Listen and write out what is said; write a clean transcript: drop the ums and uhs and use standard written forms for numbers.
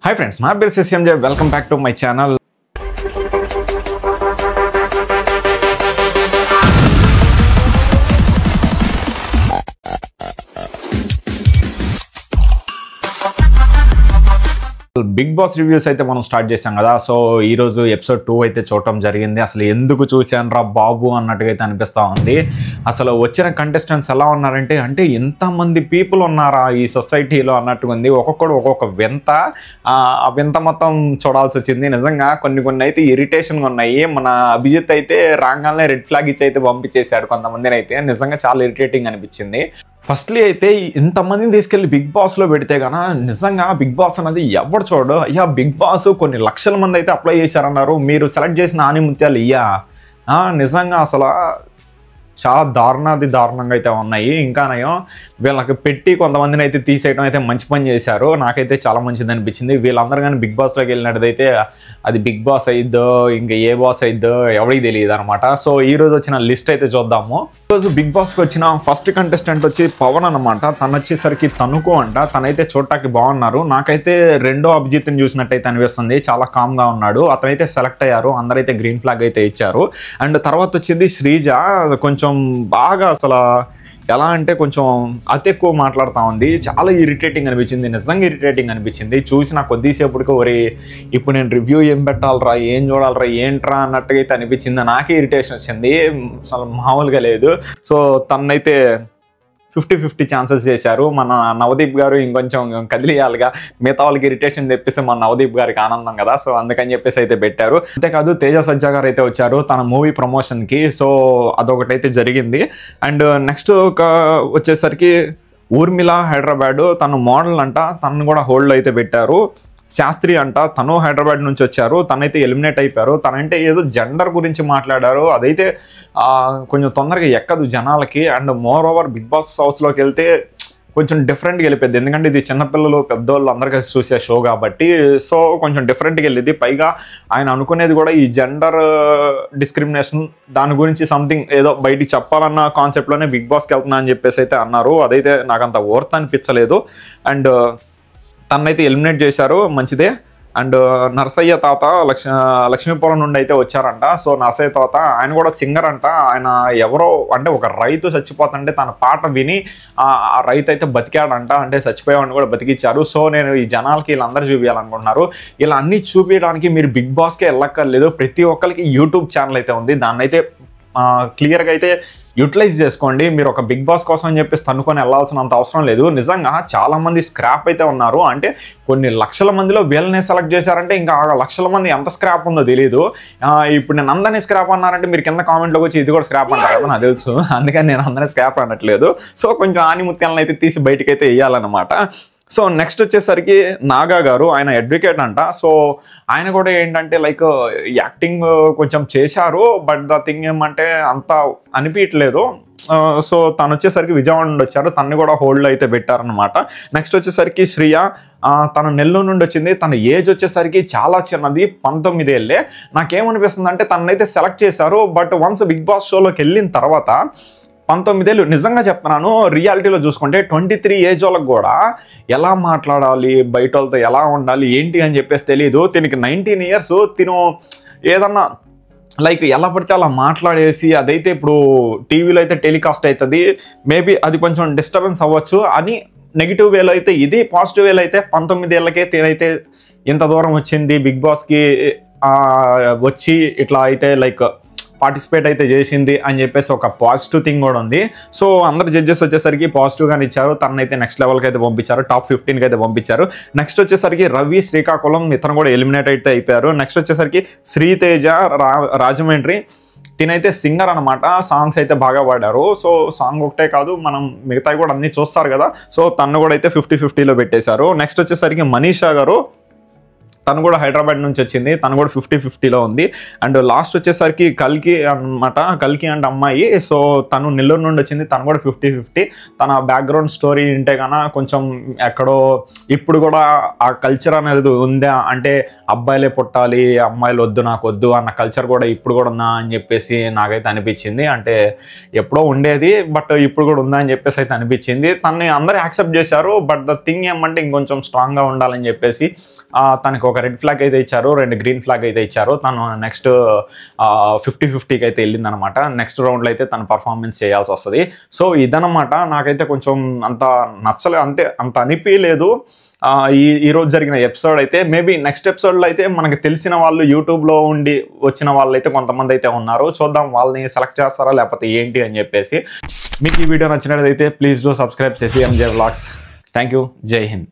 Hi friends, my name is CMJ. Welcome back to my channel. Bigg Boss reviews అయితే మనం start చేసాం కదా. So ఈ రోజు ఎపిసోడ్ 2 అయితే చూడటం జరిగింది. అసలు ఎందుకు చూశానురా బాబు అన్నట్టుగా అయితే అనిపిస్తూ ఉంది. అసలు వచ్చిన కంటెస్టెంట్స్ ఎలా ఉన్నారంటే ఎంతమంది పీపుల్ ఉన్నారా ఈ సొసైటీలో అన్నట్టుగా ఉంది. ఒక్కొక్కడు ఒక్కొక్క వింత, ఆ వింత మొత్తం చూడాల్సి వచ్చింది. నిజంగా కొన్ని అయితే ఇరిటేషన్గా ఉన్నాయి. మన అభిజిత్ అయితే రాగానే రెడ్ ఫ్లాగ్ ఇచ్చి అయితే పంపించేశాడు కొంతమందిని అయితే. నిజంగా చాలా ఇరిటేటింగ్ అనిపించింది. ఫస్ట్లీ అయితే ఇంతమందిని తీసుకెళ్ళి బిగ్ బాస్లో పెడితే కన్నా నిజంగా బిగ్ బాస్ అనేది ఎవరు చూడు. అయ్యా బిగ్ బాస్ కొన్ని లక్షల మంది అయితే అప్లై చేశారన్నారు. మీరు సెలెక్ట్ చేసిన ఆనిముత్యాలు నిజంగా అసలు చాలా దారుణంగా అయితే ఉన్నాయి. ఇంకానయం వీళ్ళకి పెట్టి కొంతమందిని అయితే తీసేయడం అయితే మంచి పని చేశారు. నాకైతే చాలా మంచిది అనిపించింది. వీళ్ళందరూ కానీ బిగ్ బాస్లోకి వెళ్ళినట్టయితే అది బిగ్ బాస్ అయిద్దో ఇంకా ఏ బాస్ అయిద్దో ఎవరికి తెలియదు అనమాట. సో ఈ రోజు వచ్చిన లిస్ట్ అయితే చూద్దాము. ఈరోజు బిగ్ బాస్కి వచ్చిన ఫస్ట్ కంటెస్టెంట్ వచ్చి పవన్ అనమాట. తను వచ్చేసరికి తనుకు అంట. తనైతే చూడటానికి బాగున్నారు. నాకైతే రెండో అభిజిత్ని చూసినట్టయితే అనిపిస్తుంది. చాలా కామ్గా ఉన్నాడు. అతనైతే సెలెక్ట్ అయ్యారు. అందరైతే గ్రీన్ ఫ్లాగ్ అయితే ఇచ్చారు. అండ్ తర్వాత వచ్చింది శ్రీజ. కొంచెం బాగా అసలు ఎలా అంటే కొంచెం అతి ఎక్కువ మాట్లాడుతూ ఉంది. చాలా ఇరిటేటింగ్ అనిపించింది. నిజంగా ఇరిటేటింగ్ అనిపించింది. చూసిన కొద్దిసేపటికి ఇప్పుడు నేను రివ్యూ ఏం పెట్టాలరా, ఏం చూడాలరా, ఏంట్రా అన్నట్టుగా అయితే అనిపించింది. నాకే ఇరిటేషన్ వచ్చింది. అసలు మామూలుగా లేదు. సో తనైతే 50-50 ఛాన్సెస్ చేశారు. మన నవదీప్ గారు ఇంకొంచెం కదిలియాలిగా. మిగతా వాళ్ళకి ఇరిటేషన్ తెప్పిస్తే మన నవదీప్ గారికి ఆనందం కదా. సో అందుకని చెప్పేసి అయితే పెట్టారు. అంతేకాదు తేజ సజ్జా గారు అయితే వచ్చారు తన మూవీ ప్రమోషన్కి. సో అదొకటైతే జరిగింది. అండ్ నెక్స్ట్ వచ్చేసరికి ఊర్మిళ హైదరాబాద్. తను మోడల్ అంట. తనను కూడా హోల్డ్ అయితే పెట్టారు. శాస్త్రి అంట. తను హైదరాబాద్ నుంచి వచ్చారు. తనైతే ఎలిమినేట్ అయిపోయారు. తనంటే ఏదో జెండర్ గురించి మాట్లాడారు. అదైతే కొంచెం తొందరగా ఎక్కదు జనాలకి. And moreover Bigg Boss హౌస్లోకి వెళ్తే కొంచెం డిఫరెంట్గా వెళ్ళిపోద్ది. ఎందుకంటే ఇది చిన్నపిల్లలు పెద్దోళ్ళు అందరు కలిసి చూసే షో కాబట్టి. సో కొంచెం డిఫరెంట్గా వెళ్ళింది. పైగా ఆయన అనుకునేది కూడా ఈ జెండర్ డిస్క్రిమినేషన్ దాని గురించి సంథింగ్ ఏదో బయటికి చెప్పాలన్న కాన్సెప్ట్లోనే బిగ్ బాస్కి వెళ్తున్నా అని చెప్పేసి అయితే అన్నారు. అదైతే నాకు అంత వర్త్ అనిపించలేదు. అండ్ తనైతే ఎలిమినేట్ చేశారు. మంచిదే. అండ్ నరసయ్య తాత లక్ష్మీపురం నుండి అయితే వచ్చారంట. సో నరసయ్య తాత ఆయన కూడా సింగర్ అంట. ఆయన ఎవరో అంటే ఒక రైతు చచ్చిపోతుంటే తన పాట విని ఆ రైతు అయితే బతికాడంట. అంటే చచ్చిపోయేవాడిని కూడా బతికిచ్చారు. సో నేను ఈ జనాలకి వీళ్ళందరూ చూపించాలనుకుంటున్నారు. ఇలా అన్నీ చూపించడానికి మీరు బిగ్ బాస్కే వెళ్ళక్కర్లేదు. ప్రతి ఒక్కరికి యూట్యూబ్ ఛానల్ అయితే ఉంది. దాన్ని అయితే క్లియర్గా అయితే యూటిలైజ్ చేసుకోండి. మీరు ఒక బిగ్ బాస్ కోసం అని చెప్పేసి తనుకొని వెళ్ళాల్సినంత అవసరం లేదు. నిజంగా చాలామంది స్క్రాప్ అయితే ఉన్నారు. అంటే కొన్ని లక్షల మందిలో వీళ్ళనే సెలెక్ట్ చేశారంటే ఇంకా లక్షల మంది ఎంత స్క్రాప్ ఉందో తెలియదు. ఇప్పుడు నేను అందరినీ స్క్రాప్ అన్నారంటే మీరు కింద కామెంట్లోకి వచ్చి ఇది కూడా స్క్రాప్ అంటారు కదా, నాకు తెలుసు. అందుకని నేను అందరినీ స్క్రాప్ అనట్లేదు. సో కొంచెం ఆనిముత్యాలను అయితే తీసి బయటకు అయితే వేయాలన్నమాట. సో నెక్స్ట్ వచ్చేసరికి నాగా గారు. ఆయన అడ్వకేట్ అంట. సో ఆయన కూడా ఏంటంటే లైక్ యాక్టింగ్ కొంచెం చేశారు. బట్ ద థింగ్ ఏమంటే అంత అనిపించట్లేదు. సో తను వచ్చేసరికి విజయవాడ నుండి వచ్చారు. తనని కూడా హోల్డ్ అయితే పెట్టారనమాట. నెక్స్ట్ వచ్చేసరికి శ్రియ. తను నెల్లూరు నుండి వచ్చింది. తన ఏజ్ వచ్చేసరికి చాలా చిన్నది, 19 ఏళ్ళే. నాకేమనిపిస్తుంది అంటే తనైతే సెలెక్ట్ చేశారు. బట్ వన్స్ బిగ్ బాస్ షోలోకి వెళ్ళిన తర్వాత 19 ఏళ్ళు. నిజంగా చెప్తున్నాను, రియాలిటీలో చూసుకుంటే 23 ఏజ్ వాళ్ళకి కూడా ఎలా మాట్లాడాలి, బయట వాళ్ళతో ఎలా ఉండాలి ఏంటి అని చెప్పేసి తెలియదు. తినకి 19 ఇయర్స్. తిను ఏదన్నా లైక్ ఎలా పడితే అలా మాట్లాడేసి అదైతే ఇప్పుడు టీవీలో అయితే టెలికాస్ట్ అవుతుంది. మేబీ అది కొంచెం డిస్టర్బెన్స్ అవ్వచ్చు అని నెగిటివ్ వేలో అయితే. ఇది పాజిటివ్ వేలో అయితే 19 ఏళ్ళకే తినైతే ఇంత దూరం వచ్చింది బిగ్ బాస్కి వచ్చి ఇట్లా అయితే లైక్ పార్టిసిపేట్ అయితే చేసింది అని చెప్పేసి ఒక పాజిటివ్ థింగ్ కూడా ఉంది. సో అందరు జడ్జెస్ వచ్చేసరికి పాజిటివ్గానే ఇచ్చారు. తనైతే నెక్స్ట్ లెవెల్కి అయితే పంపించారు. టాప్ 15కి అయితే పంపించారు. నెక్స్ట్ వచ్చేసరికి రవి శ్రీకాకుళం. ఇతను కూడా ఎలిమినేట్ అయితే అయిపోయారు. నెక్స్ట్ వచ్చేసరికి శ్రీతేజ రాజమండ్రి. తినైతే సింగర్ అనమాట. సాంగ్స్ అయితే బాగా పాడారు. సో సాంగ్ ఒకటే కాదు, మనం మిగతాయి కూడా అన్నీ చూస్తారు కదా. సో తను కూడా అయితే 50-50లో పెట్టేశారు. నెక్స్ట్ వచ్చేసరికి మనీషా గారు. తను కూడా హైదరాబాద్ నుంచి వచ్చింది, తను కూడా 50-50లో ఉంది. అండ్ లాస్ట్ వచ్చేసరికి కల్కి అనమాట, కల్కి అండ్ అమ్మాయి. సో తను నెల్లూరు నుండి వచ్చింది, తను కూడా 50-50. తన బ్యాక్గ్రౌండ్ స్టోరీ ఉంటే కన్నా కొంచెం ఎక్కడో ఇప్పుడు కూడా ఆ కల్చర్ అనేది ఉందా అంటే అబ్బాయిలే పుట్టాలి అమ్మాయిలు వద్దు నాకు వద్దు అన్న కల్చర్ కూడా ఇప్పుడు కూడా ఉందా అని చెప్పేసి నాకైతే అనిపించింది. అంటే ఎప్పుడో ఉండేది బట్ ఇప్పుడు కూడా ఉందా అని చెప్పేసి అయితే అనిపించింది. తనని అందరూ యాక్సెప్ట్ చేశారు. బట్ ద థింగ్ ఏమంటే ఇంకొంచెం స్ట్రాంగ్గా ఉండాలని చెప్పేసి తనకి ఒక రెడ్ ఫ్లాగ్ అయితే ఇచ్చారు, 2 గ్రీన్ ఫ్లాగ్ అయితే ఇచ్చారు. తను నెక్స్ట్ 50-50కి అయితే వెళ్ళిందనమాట. నెక్స్ట్ రౌండ్లో అయితే తను పర్ఫార్మెన్స్ చేయాల్సి వస్తుంది. సో ఇదనమాట, నాకైతే కొంచెం అంత నచ్చలేదు, అంత అనిపించలేదు ఈరోజు జరిగిన ఎపిసోడ్ అయితే. మేబీ నెక్స్ట్ ఎపిసోడ్లో అయితే మనకు తెలిసిన వాళ్ళు యూట్యూబ్లో ఉండి వచ్చిన వాళ్ళు అయితే కొంతమంది అయితే ఉన్నారు. చూద్దాం వాళ్ళని సెలెక్ట్ చేస్తారా లేకపోతే ఏంటి అని చెప్పేసి. మీకు ఈ వీడియో నచ్చినట్లయితే ప్లీజ్ డూ సబ్స్క్రైబ్ చేసి ఎంజే వ్లాగ్స్. Thank you. జై హింద్.